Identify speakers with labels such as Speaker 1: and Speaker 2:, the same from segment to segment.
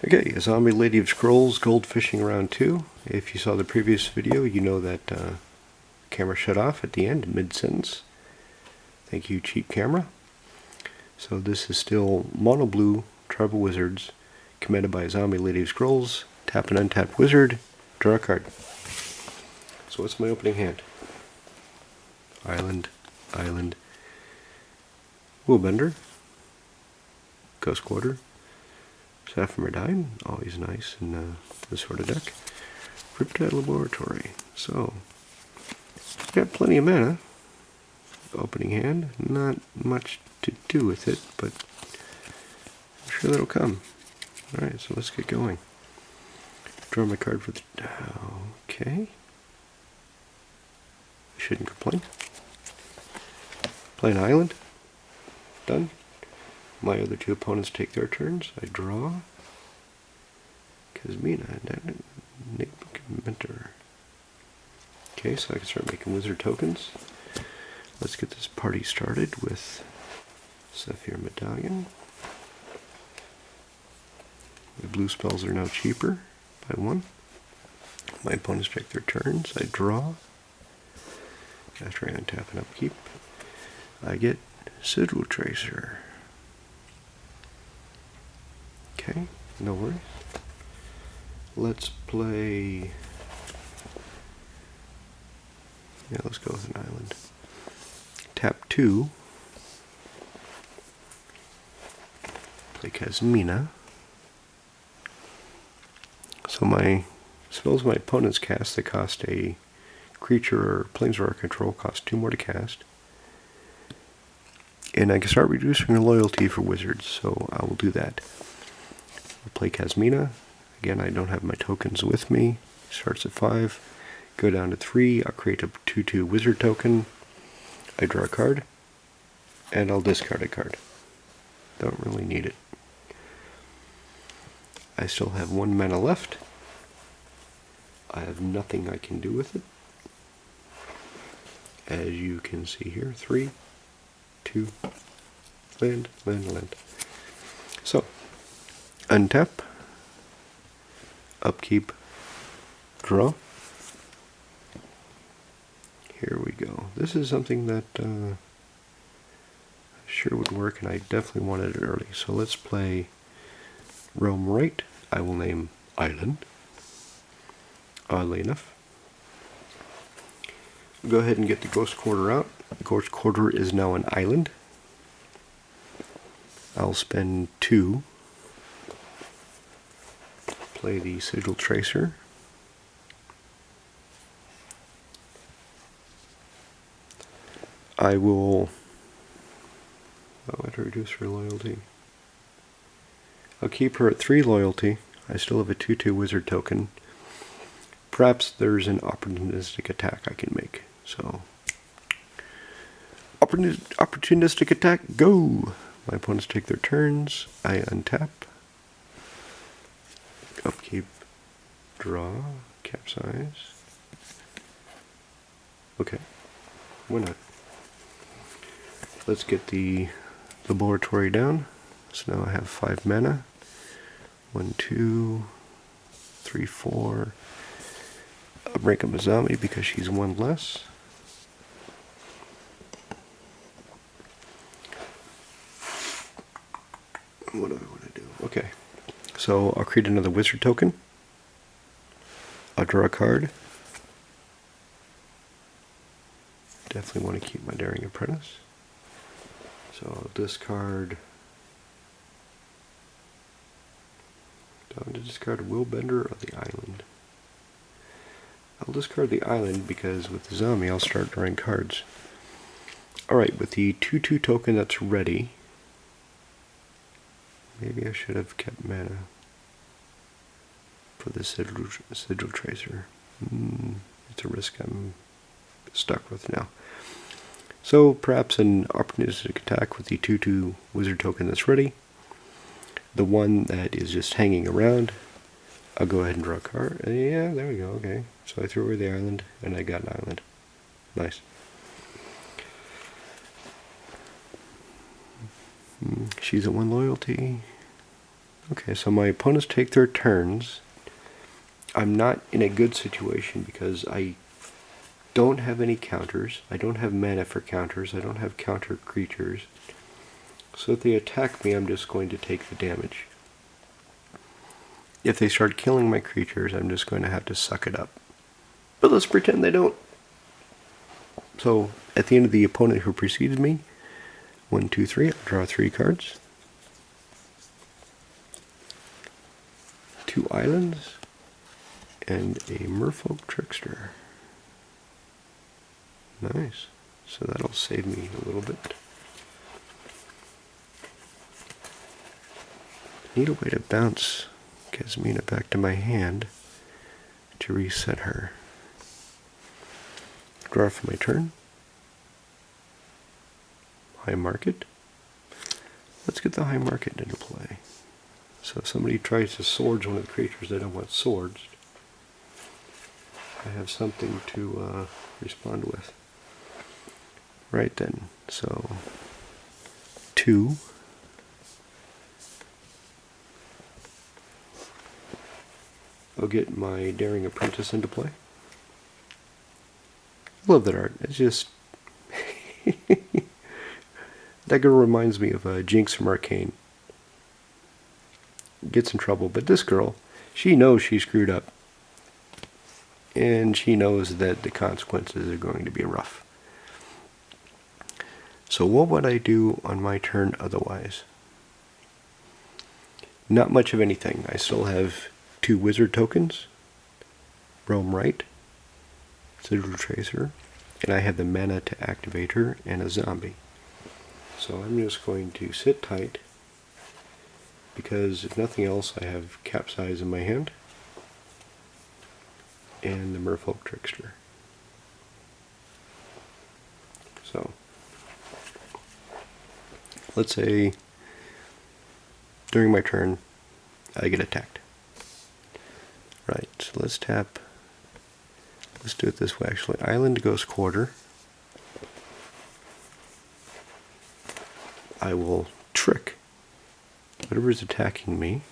Speaker 1: Okay, Azami Lady of Scrolls Gold Fishing Round 2. If you saw the previous video, you know that camera shut off at the end, mid-sentence. Thank you, cheap camera. So this is still Mono Blue Tribal Wizards, commanded by Azami Lady of Scrolls. Tap an untapped wizard, draw a card. So what's my opening hand? Island, Island, Willbender, Ghost Quarter, Sapphire, always nice in this sort of deck. Riptide Laboratory. So, got plenty of mana. Opening hand, not much to do with it, but I'm sure that'll come. Alright, so let's get going. Draw my card for the... Okay. Shouldn't complain. Play an island. Done. My other two opponents take their turns. I draw. Kazmina, Mentor. Okay, so I can start making wizard tokens. Let's get this party started with Sapphire Medallion. The blue spells are now cheaper by 1. My opponents take their turns. I draw. After I untap and upkeep, I get Sigil Tracer. Okay, no worries. Let's play... Yeah, let's go with an island. Tap 2. Play Kazmina. So my spells my opponents cast, they cost a creature or planeswalker control, cost 2 more to cast. And I can start reducing the loyalty for wizards, so I will do that. I'll play Kazmina. Again, I don't have my tokens with me. Starts at 5. Go down to 3. I'll create a 2/2 wizard token. I draw a card. And I'll discard a card. Don't really need it. I still have 1 mana left. I have nothing I can do with it. As you can see here, 3, 2, land, land, land. So, untap, upkeep, draw. Here we go. This is something that sure would work, and I definitely wanted it early. So let's play Realm Right. I will name Island. Oddly enough. Go ahead and get the Ghost Quarter out. The Ghost Quarter is now an island. I'll spend 2. Play the Sigil Tracer. I will... I have to reduce her loyalty. I'll keep her at 3 loyalty. I still have a 2/2 wizard token. Perhaps there's an opportunistic attack I can make. So, opportunistic attack, go! My opponents take their turns. I untap. Upkeep. Draw. Capsize. Okay. Why not? Let's get the laboratory down. So now I have 5 mana. 1, 2, 3, 4. I'll break up Azami because she's 1 less. What do I want to do? Okay. So I'll create another wizard token. I'll draw a card. Definitely want to keep my Daring Apprentice. So I'll discard... Do I want to discard Willbender or the island? I'll discard the island because with the Azami I'll start drawing cards. Alright, with the 2/2 token that's ready, maybe I should have kept mana for the Sigil Tracer. It's a risk I'm stuck with now. So perhaps an opportunistic attack with the 2/2 wizard token that's ready. The one that is just hanging around, I'll go ahead and draw a card. Yeah, there we go, okay. So I threw away the island, and I got an island. Nice. She's at 1 loyalty. Okay, so my opponents take their turns. I'm not in a good situation because I don't have any counters. I don't have mana for counters. I don't have counter creatures. So if they attack me, I'm just going to take the damage. If they start killing my creatures, I'm just going to have to suck it up. But let's pretend they don't. So at the end of the opponent who preceded me, 1, 2, 3, I'll draw 3 cards. 2 islands and a merfolk trickster. Nice. So that'll save me a little bit. Need a way to bounce Kasmina back to my hand to reset her. Draw for my turn. High market. Let's get the high market into play. So if somebody tries to swords one of the creatures they don't want swords, I have something to respond with. Right then, so 2. I'll get my Daring Apprentice into play. Love that art. It's just that girl reminds me of Jinx from Arcane. Gets in trouble, but this girl, she knows she screwed up, and she knows that the consequences are going to be rough. So what would I do on my turn otherwise? Not much of anything. I still have 2 wizard tokens, Roam Right, Sigil Tracer, and I have the mana to activate her and a zombie. So I'm just going to sit tight, because if nothing else I have Capsize in my hand and the Merfolk Trickster. So let's say during my turn I get attacked. Right, so let's tap. Let's do it this way actually. Island Ghost Quarter. I will trick whatever is attacking me.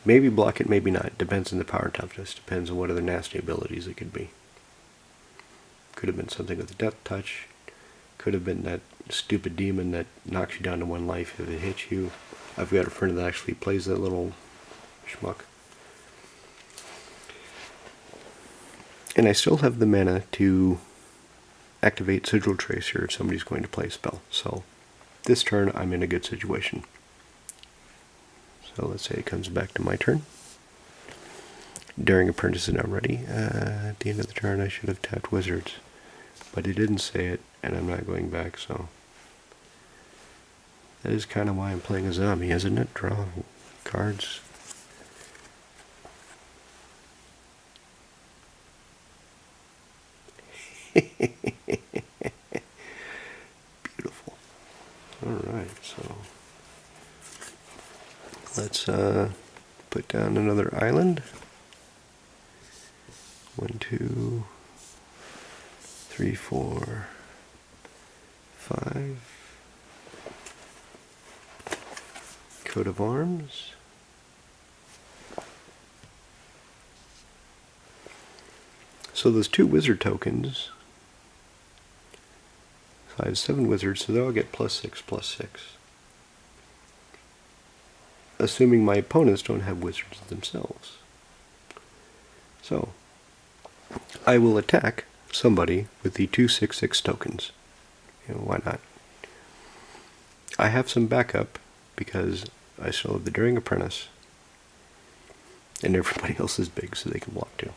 Speaker 1: Maybe block it, maybe not. Depends on the power toughness. Depends on what other nasty abilities it could be. Could have been something with a death touch. Could have been that stupid demon that knocks you down to 1 life if it hits you. I've got a friend that actually plays that little schmuck. And I still have the mana to activate Sigil Tracer if somebody's going to play a spell. So this turn I'm in a good situation. So let's say it comes back to my turn. Daring Apprentice is now ready. At the end of the turn I should have tapped Wizards, but it didn't say it, and I'm not going back, so that is kind of why I'm playing Azami, isn't it? Draw cards. Beautiful. Alright, so let's put down another island. 1, 2, 3, 4, 5. Coat of Arms. So those 2 wizard tokens, so I have 7 wizards, so they'll get +6/+6. Assuming my opponents don't have wizards themselves. So I will attack somebody with the 2/6/6 tokens. You know, why not? I have some backup because I still have the Daring Apprentice, and everybody else is big, so they can block too.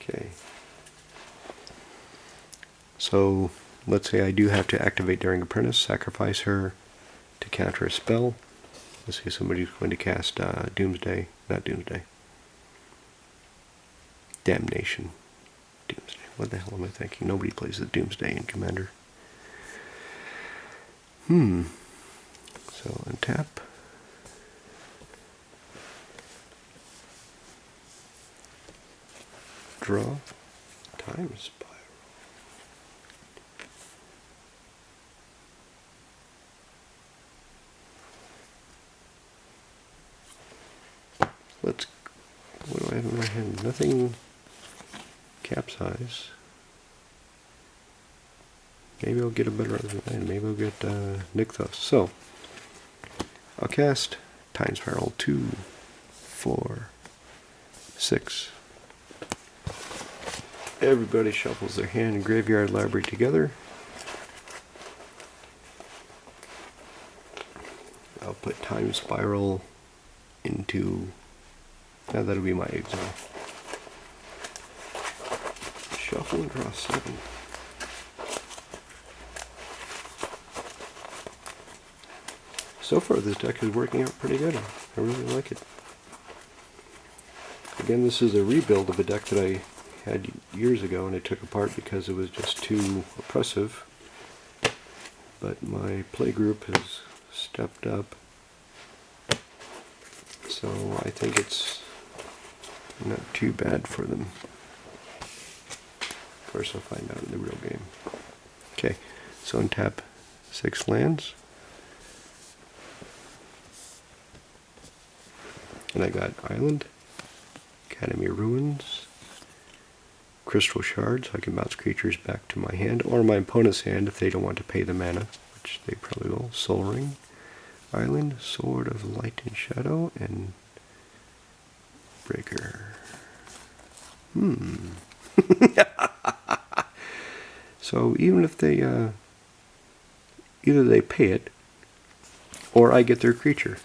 Speaker 1: Okay. So let's say I do have to activate Daring Apprentice, sacrifice her to counter a spell. Let's say somebody's going to cast Doomsday, not Doomsday. Damnation. Doomsday. What the hell am I thinking? Nobody plays the Doomsday in Commander. So untap. Draw. Time Spiral. have in my hand? Nothing capsize. Maybe I'll get a better land. Maybe I'll get Nykthos. So, I'll cast Time Spiral 2, 4, 6. Everybody shuffles their hand and graveyard library together. I'll put Time Spiral into... Now that'll be my exile. Shuffle and draw 7. So far this deck is working out pretty good. I really like it. Again, this is a rebuild of a deck that I had years ago and I took apart because it was just too oppressive. But my play group has stepped up. So I think it's not too bad for them. Of course I'll find out in the real game. Okay, so untap 6 lands. And I got Island, Academy Ruins, Crystal Shards, so I can bounce creatures back to my hand, or my opponent's hand if they don't want to pay the mana, which they probably will. Soul Ring, Island, Sword of Light and Shadow, and Breaker. So even if they, either they pay it, or I get their creature.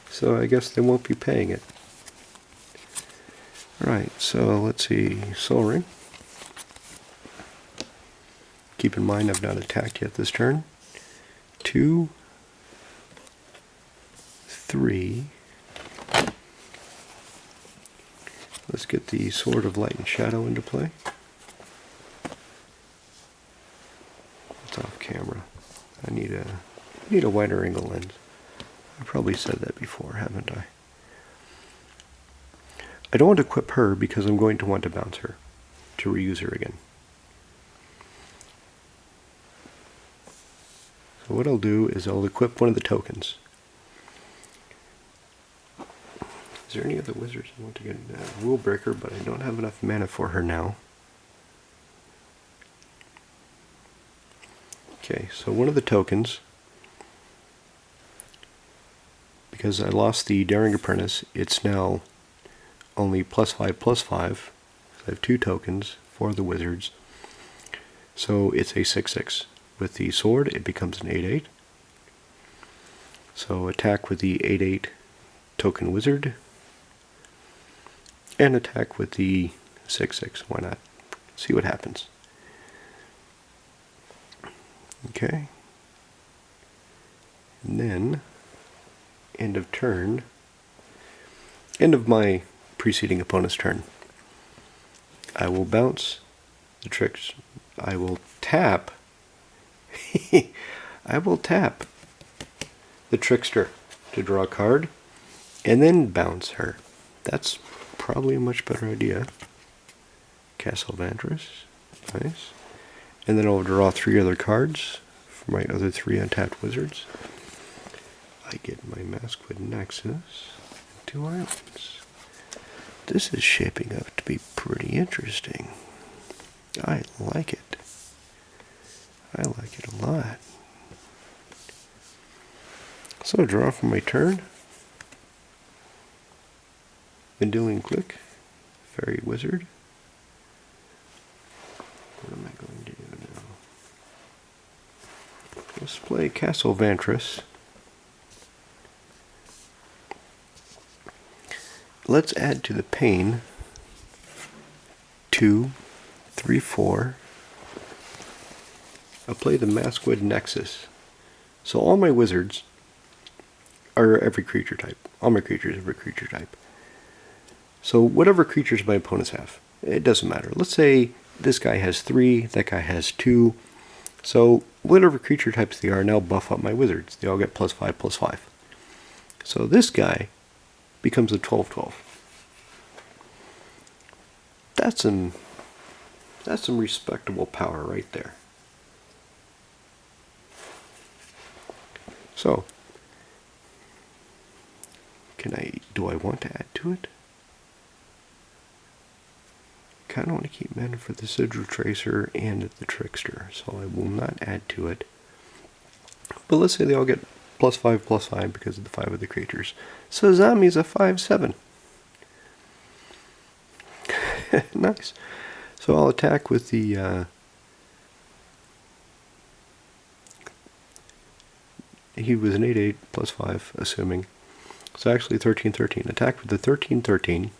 Speaker 1: So I guess they won't be paying it. Right, so let's see, Soul Ring. Keep in mind I've not attacked yet this turn. 2, 3. Let's get the Sword of Light and Shadow into play. It's off camera. I need a wider angle lens. I probably said that before, haven't I? I don't want to equip her because I'm going to want to bounce her to reuse her again. So what I'll do is I'll equip one of the tokens. Is there any other wizards I want to get? Rule Breaker, but I don't have enough mana for her now. Okay, so one of the tokens, because I lost the Daring Apprentice, it's now only +5/+5. I have 2 tokens for the wizards. So it's a 6/6. With the sword, it becomes an 8/8. So attack with the 8/8 token wizard, and attack with the 6/6. Why not? See what happens. Okay. And then, end of turn, end of my preceding opponent's turn, I will bounce the tricks. I will tap. I will tap the Trickster to draw a card, and then bounce her. That's probably a much better idea. Castle Vantress, nice. And then I'll draw 3 other cards for my other 3 untapped wizards. I get my Maskwood Nexus and 2 islands. This is shaping up to be pretty interesting. I like it. I like it a lot. So draw for my turn. Vendilion Click, Fairy Wizard. What am I going to do now? Let's play Castle Vantress. Let's add to the pain 2, 3, 4. I'll play the Maskwood Nexus. So all my wizards are every creature type. All my creatures are every creature type. So whatever creatures my opponents have, it doesn't matter. Let's say this guy has 3, that guy has 2. So whatever creature types they are, now buff up my wizards. They all get +5/+5. So this guy becomes a 12/12. That's some respectable power right there. So, do I want to add to it? kind of want to keep men for the Sigil Tracer and the Trickster, so I will not add to it. But let's say they all get +5/+5 because of the 5 of the creatures. So Azami is a 5/7. Nice. So I'll attack with the he was an 8/8 +5, assuming. So actually 13/13. Attack with the 13/13.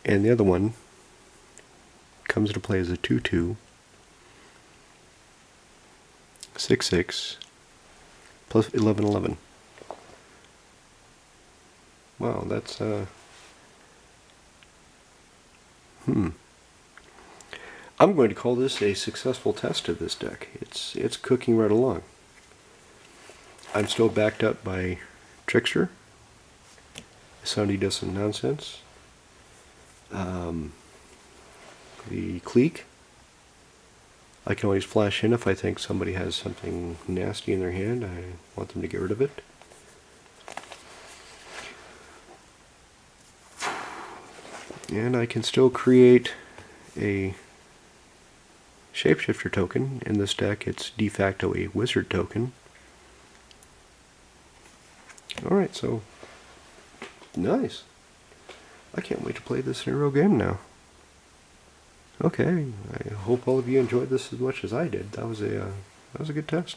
Speaker 1: And the other one comes into play as a 2/2. 6/6 plus 11/11. Wow, that's I'm going to call this a successful test of this deck. It's cooking right along. I'm still backed up by Trickster. Sunday does some nonsense. The Clique. I can always flash in if I think somebody has something nasty in their hand. I want them to get rid of it. And I can still create a shapeshifter token. In this deck, it's de facto a wizard token. Alright, so nice. I can't wait to play this in a real game now. Okay, I hope all of you enjoyed this as much as I did. That was a good test.